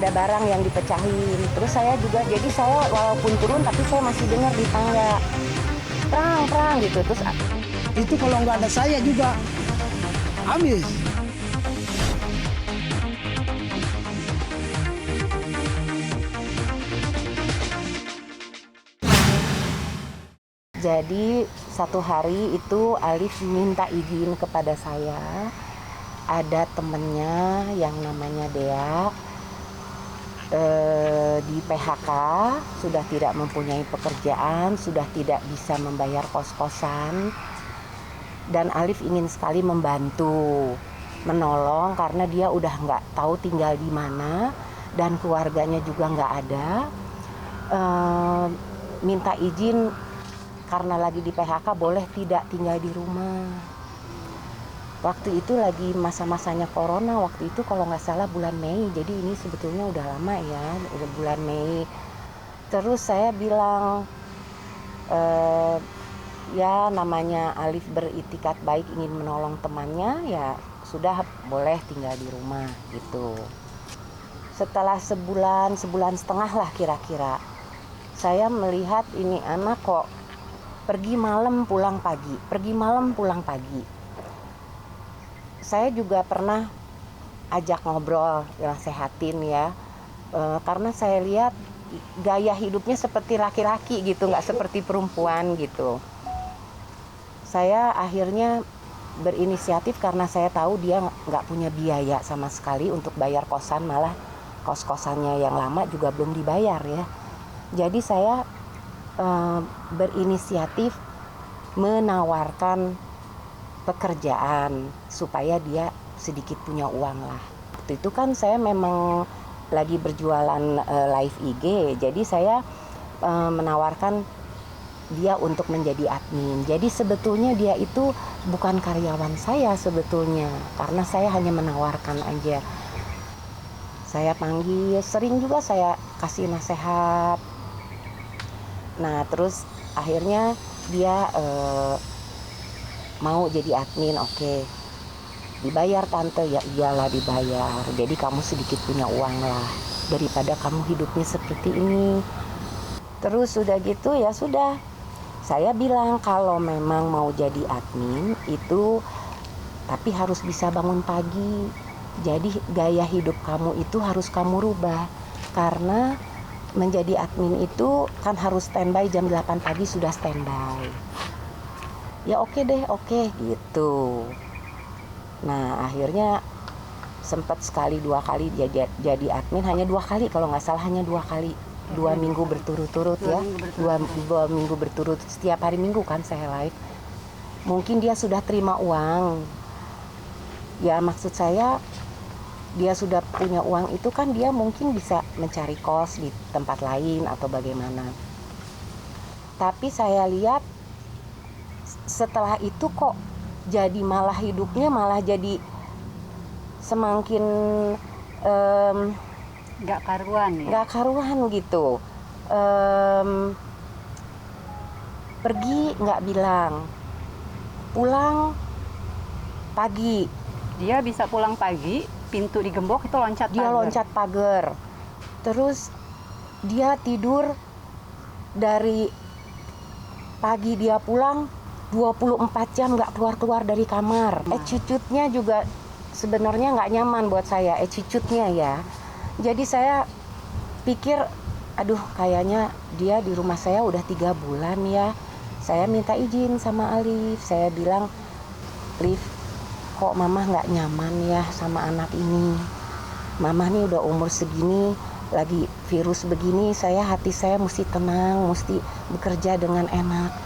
ada barang yang dipecahin. Terus saya juga, jadi saya walaupun turun tapi saya masih dengar di tangga perang gitu. Terus Itu kalau nggak ada saya juga habis. jadi satu hari itu Alif minta izin kepada saya. Ada temennya yang namanya Dea di PHK, sudah tidak mempunyai pekerjaan, sudah tidak bisa membayar kos-kosan, dan Alif ingin sekali membantu, menolong karena dia udah nggak tahu tinggal di mana dan keluarganya juga nggak ada. Minta izin karena lagi di PHK boleh tidak tinggal di rumah. Waktu itu lagi masa-masanya corona, waktu itu kalau nggak salah bulan Mei, jadi ini sebetulnya udah lama ya, udah bulan Mei. Terus saya bilang, ya namanya Alif beritikat baik ingin menolong temannya, ya sudah boleh tinggal di rumah gitu. Setelah sebulan setengah lah kira-kira, saya melihat ini anak kok pergi malam pulang pagi. Saya juga pernah ajak ngobrol, nasehatin ya, karena saya lihat gaya hidupnya seperti laki-laki gitu, nggak seperti perempuan gitu. Saya akhirnya berinisiatif karena saya tahu dia nggak punya biaya sama sekali untuk bayar kosan, malah kos-kosannya yang lama juga belum dibayar ya. Jadi saya berinisiatif menawarkan pekerjaan supaya dia sedikit punya uang lah. Waktu itu kan saya memang lagi berjualan live IG, jadi saya menawarkan dia untuk menjadi admin. Jadi sebetulnya dia itu bukan karyawan saya sebetulnya, karena saya hanya menawarkan aja. Saya panggil, sering juga saya kasih nasihat. Nah terus akhirnya dia mau jadi admin, oke. Dibayar tante, ya iyalah dibayar. Jadi kamu sedikit punya uang lah, daripada kamu hidupnya seperti ini. Terus sudah gitu ya sudah. Saya bilang kalau memang mau jadi admin itu, tapi harus bisa bangun pagi. Jadi gaya hidup kamu itu harus kamu rubah. Karena menjadi admin itu kan harus standby jam 8 pagi sudah standby. Ya oke deh, oke gitu. Nah akhirnya sempat sekali 2 kali jadi admin, hanya 2 kali kalau nggak salah, hanya 2 kali, 2 minggu berturut-turut ya, 2 minggu berturut, setiap hari Minggu kan saya live. Mungkin dia sudah terima uang, ya maksud saya dia sudah punya uang itu kan dia mungkin bisa mencari kos di tempat lain atau bagaimana. Tapi saya lihat setelah itu kok jadi malah hidupnya malah jadi semakin nggak karuan ya? Nggak karuan gitu. Pergi nggak bilang, pulang pagi. Dia bisa pulang pagi, pintu digembok itu loncat pagar. Dia loncat pagar. Terus dia tidur dari pagi dia pulang 24 jam nggak keluar dari kamar. Attitude-nya juga sebenarnya nggak nyaman buat saya, attitude-nya ya. Jadi saya pikir, aduh kayaknya dia di rumah saya udah 3 bulan ya. Saya minta izin sama Alif, saya bilang, Alif, kok mama nggak nyaman ya sama anak ini. Mama nih udah umur segini, lagi virus begini, hati saya mesti tenang, mesti bekerja dengan enak.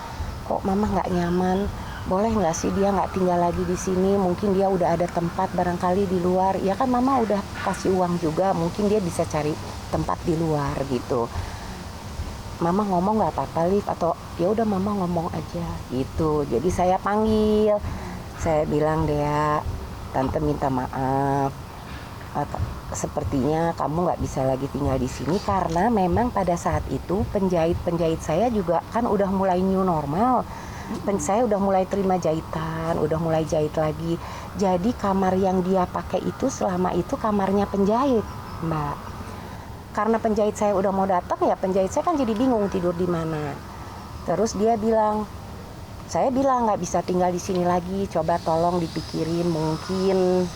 Kok mama nggak nyaman? Boleh nggak sih dia nggak tinggal lagi di sini? Mungkin dia udah ada tempat barangkali di luar. Ya kan mama udah kasih uang juga, mungkin dia bisa cari tempat di luar gitu. Mama ngomong nggak apa-apa, Liv, atau ya udah mama ngomong aja gitu. Jadi saya panggil, saya bilang, Dea, tante minta maaf. Sepertinya kamu nggak bisa lagi tinggal di sini karena memang pada saat itu penjahit saya juga kan udah mulai new normal. Saya udah mulai terima jahitan, udah mulai jahit lagi. Jadi kamar yang dia pakai itu selama itu kamarnya penjahit, Mbak. karena penjahit saya udah mau datang ya, penjahit saya kan jadi bingung tidur di mana. Terus dia bilang, saya bilang nggak bisa tinggal di sini lagi, coba tolong dipikirin, mungkin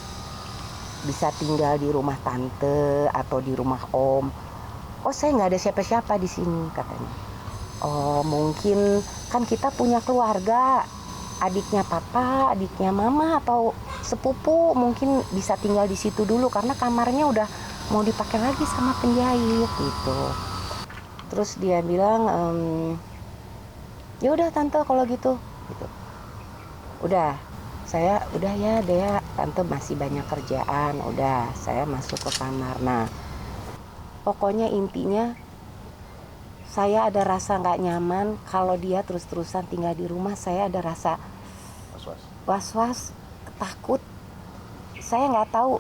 bisa tinggal di rumah tante atau di rumah om. Oh, saya nggak ada siapa-siapa di sini katanya. Oh, mungkin kan kita punya keluarga, adiknya papa, adiknya mama atau sepupu, mungkin bisa tinggal di situ dulu karena kamarnya udah mau dipakai lagi sama penjahit gitu. Terus dia bilang, ya udah tante kalau gitu. Udah, saya udah ya Dea, tante masih banyak kerjaan, udah saya masuk ke kamar. Nah, pokoknya intinya saya ada rasa nggak nyaman kalau dia terus-terusan tinggal di rumah. Saya ada rasa was-was, takut. Saya nggak tahu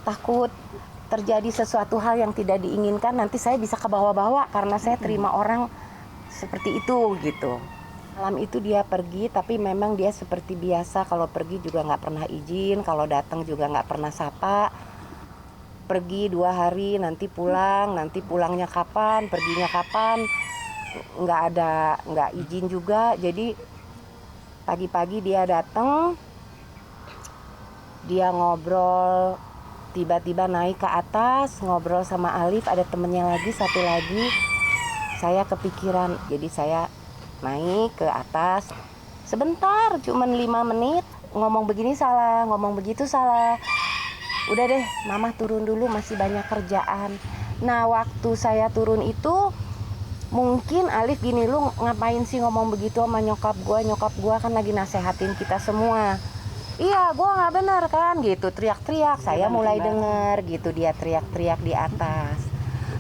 takut terjadi sesuatu hal yang tidak diinginkan. Nanti saya bisa ke bawah-bawah karena saya terima orang seperti itu gitu. Malam itu dia pergi, tapi memang dia seperti biasa, kalau pergi juga nggak pernah izin, kalau datang juga nggak pernah sapa. Pergi 2 hari, nanti pulang, nanti pulangnya kapan, perginya kapan, nggak izin juga. Jadi pagi-pagi dia datang, dia ngobrol, tiba-tiba naik ke atas, ngobrol sama Alif, ada temennya lagi, satu lagi. Saya kepikiran, jadi saya naik ke atas sebentar, cuman 5 menit, ngomong begini salah, ngomong begitu salah. Udah deh, mama turun dulu, masih banyak kerjaan. Nah, waktu saya turun itu mungkin Alif gini, lu ngapain sih ngomong begitu sama nyokap gue kan lagi nasehatin kita semua. Iya, gue nggak benar kan gitu, teriak-teriak. Saya mulai dengar gitu, dia teriak-teriak di atas.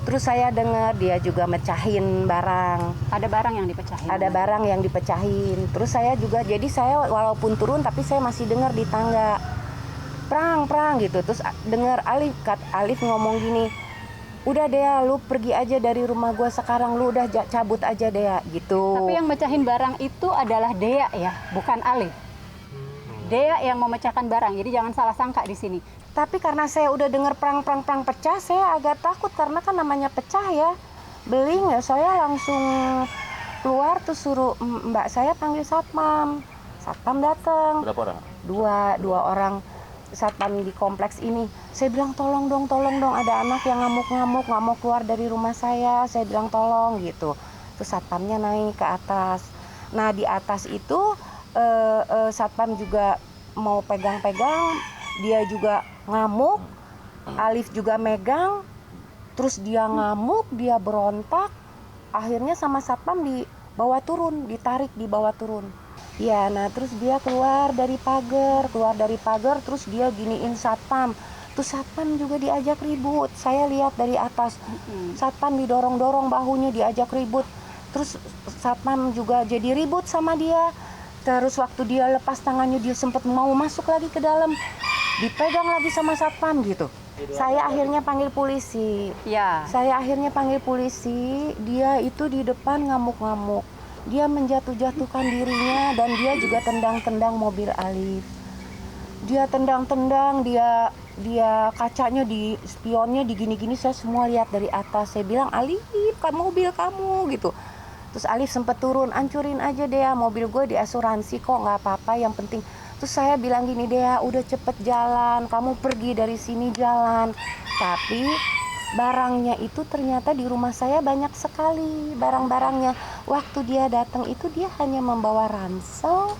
Terus saya dengar dia juga mecahin barang. Ada barang yang dipecahin. Ada barang yang dipecahin. Terus saya juga, jadi saya walaupun turun tapi saya masih dengar di tangga. Prang gitu. Terus dengar Alif ngomong gini, udah Dea, lu pergi aja dari rumah gue sekarang, lu udah cabut aja Dea gitu. Tapi yang mecahin barang itu adalah Dea ya, bukan Alif. Dea yang memecahkan barang, jadi jangan salah sangka di sini. Tapi karena saya udah dengar prang pecah, saya agak takut karena kan namanya pecah ya. Beling ya, saya langsung keluar tuh suruh mbak saya panggil satpam. Satpam datang. Berapa orang? Dua orang satpam di kompleks ini. Saya bilang tolong dong, ada anak yang ngamuk-ngamuk, nggak mau keluar dari rumah saya. Saya bilang tolong gitu. Terus satpamnya naik ke atas. Nah di atas itu satpam juga mau pegang-pegang, dia juga ngamuk, Alif juga megang, terus dia ngamuk, dia berontak, akhirnya sama satpam dibawa turun, ditarik dibawa turun. Ya, nah terus dia keluar dari pagar, terus dia giniin satpam. Terus satpam juga diajak ribut, saya lihat dari atas, satpam didorong-dorong bahunya, diajak ribut. Terus satpam juga jadi ribut sama dia. Terus waktu dia lepas tangannya, dia sempat mau masuk lagi ke dalam, dipegang lagi sama satpam gitu. Saya akhirnya panggil polisi. Ya. Dia itu di depan ngamuk-ngamuk. Dia menjatuh-jatuhkan dirinya dan dia juga tendang-tendang mobil Alif. Dia tendang-tendang, dia kacanya di spionnya digini-gini, saya semua lihat dari atas. Saya bilang, Alif, kan mobil kamu gitu. Terus Alif sempat turun, ancurin aja Dea, mobil gue diasuransi kok, nggak apa-apa, yang penting. Terus saya bilang gini, Dea udah cepet jalan, kamu pergi dari sini jalan. Tapi barangnya itu ternyata di rumah saya banyak sekali barang-barangnya. Waktu dia datang itu dia hanya membawa ransel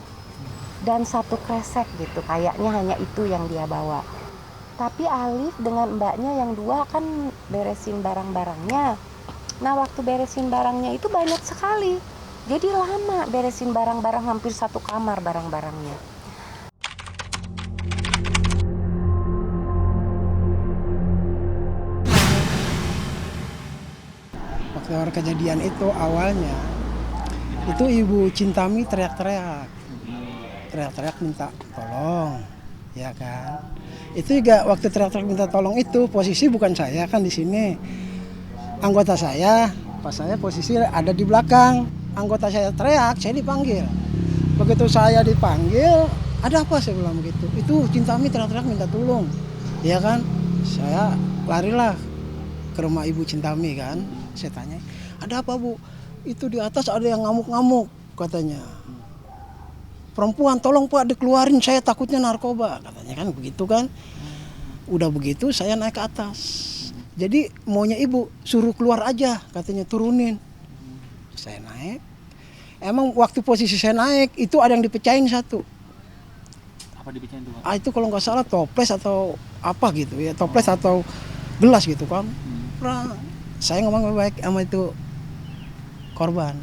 dan 1 kresek gitu, kayaknya hanya itu yang dia bawa. Tapi Alif dengan mbaknya yang 2 kan beresin barang-barangnya. Nah waktu beresin barangnya itu banyak sekali, jadi lama beresin barang-barang, hampir 1 kamar barang-barangnya. Waktu awal kejadian itu awalnya, itu Ibu Cintami teriak-teriak minta tolong, ya kan. Itu juga waktu teriak-teriak minta tolong itu posisi bukan saya kan di sini. Anggota saya, pas saya posisi ada di belakang. Anggota saya teriak, saya dipanggil. Begitu saya dipanggil, ada apa saya bilang begitu. Itu Cintami teriak-teriak minta tolong, ya kan. Saya larilah ke rumah Ibu Cintami kan. Saya tanya, ada apa Bu? Itu di atas ada yang ngamuk-ngamuk katanya. Perempuan, tolong Pak dikeluarin, saya takutnya narkoba katanya kan begitu kan. Udah begitu saya naik ke atas. Jadi maunya ibu suruh keluar aja katanya, turunin. Saya naik. Emang waktu posisi saya naik itu ada yang dipecahin satu. Apa dibikin tuh? Itu kalau nggak salah toples atau apa gitu ya, toples atau gelas gitu kan. Nah, saya ngomong baik sama itu korban.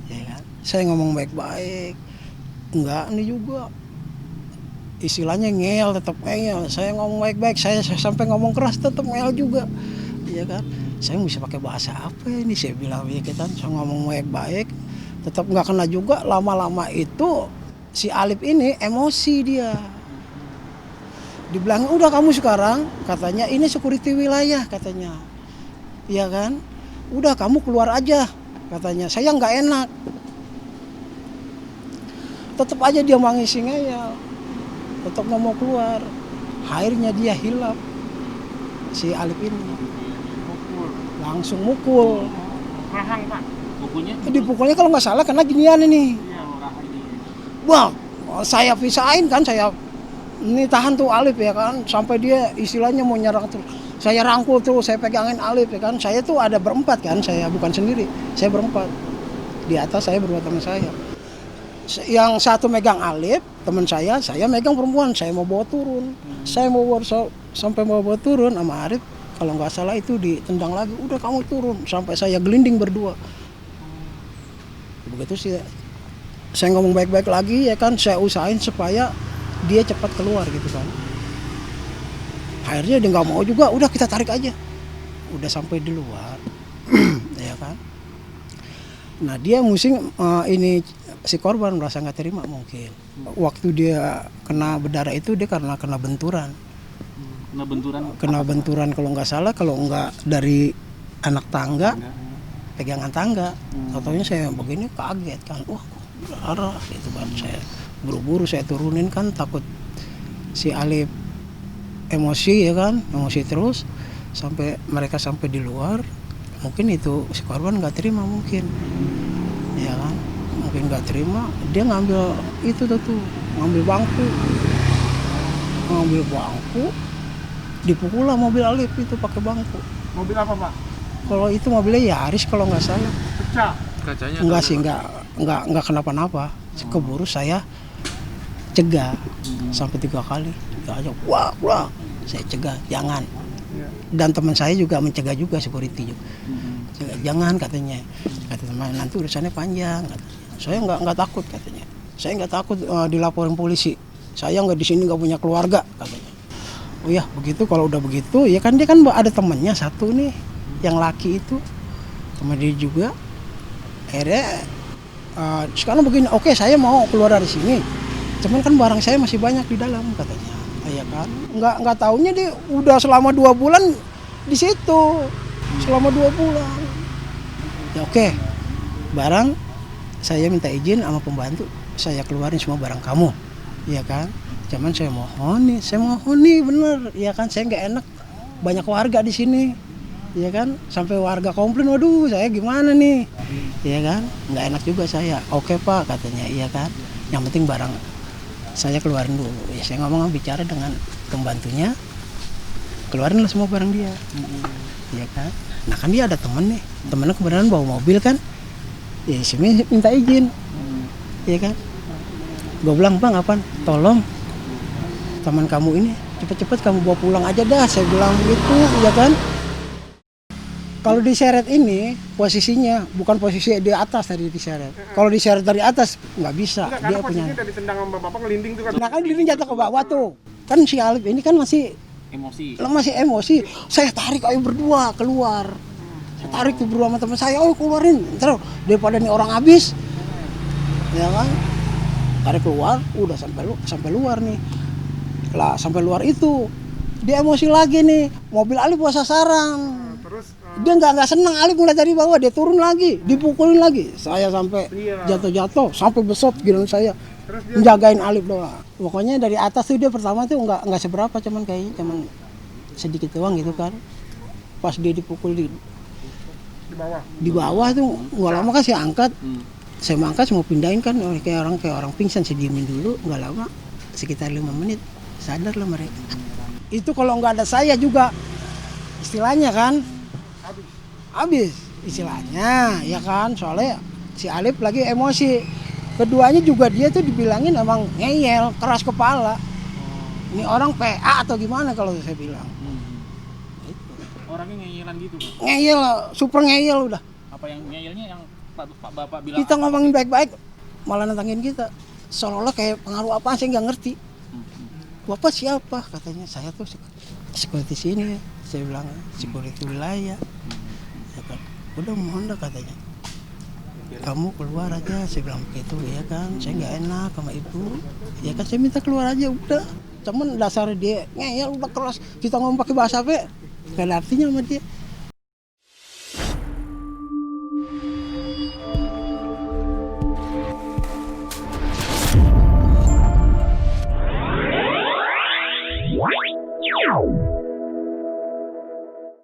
Ya kan? Saya ngomong baik-baik. Enggak, ini juga istilahnya ngeyel, tetap ngeyel. Saya ngomong baik-baik, saya sampai ngomong keras tetap ngeyel juga. Iya kan? Saya mesti pakai bahasa apa ini, saya bilang ya kan. Saya ngomong baik-baik, tetap nggak kena juga. Lama-lama itu si Alip ini emosi dia. Dibilang udah kamu sekarang, katanya ini security wilayah katanya. Iya kan? Udah kamu keluar aja katanya. Saya nggak enak. Tetap aja dia mangisi ngeyel. Tetap nggak mau keluar. Akhirnya dia hilap si Alip ini. Langsung mukul. Rahang Pak. Bukunya? Dipukulnya kalau nggak salah kena ginian ini. Iya, rahang ini. Wah, saya pisahin kan, saya ini tahan tuh Alip ya kan, sampai dia istilahnya mau nyerang terus. Saya rangkul tuh, saya pegangin Alip ya kan. Saya tuh ada berempat kan, saya bukan sendiri, saya berempat. Di atas saya berdua teman saya. Yang satu megang Alip, teman saya megang perempuan, saya mau bawa turun. Saya mau bawa sampai mau bawa turun sama Arif, kalau nggak salah itu ditendang lagi, udah kamu turun, sampai saya gelinding berdua. Begitu sih, saya ngomong baik-baik lagi ya kan, saya usahain supaya dia cepat keluar gitu kan. Akhirnya dia nggak mau juga, udah kita tarik aja. Udah sampai di luar, ya kan. Nah dia musim ini si korban merasa nggak terima mungkin. Waktu dia kena berdarah itu dia karena kena benturan. Kena benturan? Kena benturan kalau nggak salah, kalau nggak dari anak tangga, pegangan tangga. Ataunya saya begini kaget kan, wah berdarah gitu kan. Saya buru-buru saya turunin kan, takut si Alip emosi ya kan, emosi terus sampai mereka sampai di luar. Mungkin itu si korban nggak terima mungkin, ya kan, mungkin nggak terima, dia ngambil itu tuh, ngambil bangku, dipukul lah mobil Alip itu pakai bangku. Mobil apa Pak? Kalau itu mobilnya Yaris kalau nggak salah. Pecah? Kacanya? Enggak sih, enggak kenapa-napa. Keburu saya cegah sampai 3 kali. Dia aja, wah, saya cegah, jangan. Dan teman saya juga mencegah juga, security juga. Jangan katanya, kata teman, nanti urusannya panjang. Katanya. Saya nggak takut katanya. Saya nggak takut dilaporin polisi. Saya nggak di sini nggak punya keluarga katanya. Oh ya begitu, kalau udah begitu ya kan dia kan ada temennya satu nih, yang laki itu teman dia juga. Akhirnya sekarang begini, oke saya mau keluar dari sini. Cuman kan barang saya masih banyak di dalam katanya. Ya kan, nggak taunya dia udah selama 2 bulan di situ, selama 2 bulan. Ya oke, barang saya minta izin sama pembantu, saya keluarin semua barang kamu, ya kan. Cuman saya mohon nih bener, ya kan, saya nggak enak banyak warga di sini, ya kan, sampai warga komplain, waduh saya gimana nih, ya kan, nggak enak juga saya. Oke Pak katanya, iya kan, yang penting barang saya keluarin dulu. Ya saya ngomong bicara dengan pembantunya, keluarinlah semua barang dia, ya kan. Nah kan dia ada temen nih, temennya kebetulan bawa mobil kan, ya saya minta izin, ya kan. Gue bilang bang apaan, tolong teman kamu ini cepet-cepet kamu bawa pulang aja dah, saya bilang begitu, ya kan. Kalau diseret ini posisinya bukan posisi di atas tadi diseret. Kalau diseret dari atas nggak bisa. Enggak, dia karena punya. posisinya udah ditendang sama bapak ngelinding tuh kan. Nah kan diri jatuh ke bawah tuh. Kan si Alip ini kan masih emosi. Saya tarik ayo berdua keluar. Saya tarik tuh berdua sama teman saya, oh keluarin. Terus daripada nih orang habis, ya kan. Tarik keluar, udah sampai luar nih. Lah sampai luar itu dia emosi lagi nih. Mobil Alip buat sasaran. Terus Dia nggak senang, Alip mulai dari bawah, dia turun lagi, dipukulin lagi. Saya sampai jatuh-jatuh, sampai besot gitu saya. terus Menjagain Alip doang. Pokoknya dari atas tuh dia pertama tuh nggak seberapa, cuman kayaknya sedikit doang gitu kan. Pas dia dipukul Di bawah. di bawah tuh nggak lama kan saya angkat. Saya mau angkat, mau pindahin kan kayak orang pingsan, saya diemin dulu, nggak lama sekitar 5 menit sadar lah mereka. Itu kalau nggak ada saya juga istilahnya kan habis istilahnya ya kan, soalnya si Alif lagi emosi. Keduanya juga dia tuh dibilangin emang ngeyel, keras kepala. Ini orang PA atau gimana kalau saya bilang. Orangnya ngeyelan gitu Pak. Ngeyel, super ngeyel udah. Apa yang ngeyelnya yang Pak Bapak bilang? Kita ngomongin baik-baik malah nantangin kita. Seolah-olah kayak pengaruh apa saya nggak ngerti. Bapak siapa? Katanya saya tuh security sini. Saya bilang security wilayah. Ya kan, udah mohon dah katanya. Kamu keluar aja, saya bilang begitu ya kan. Saya nggak enak sama ibu. Ya kan saya minta keluar aja udah. Cuman dasar dia ngeyel udah keras. Kita ngomong pakai bahasa apa? Gak ada artinya sama dia.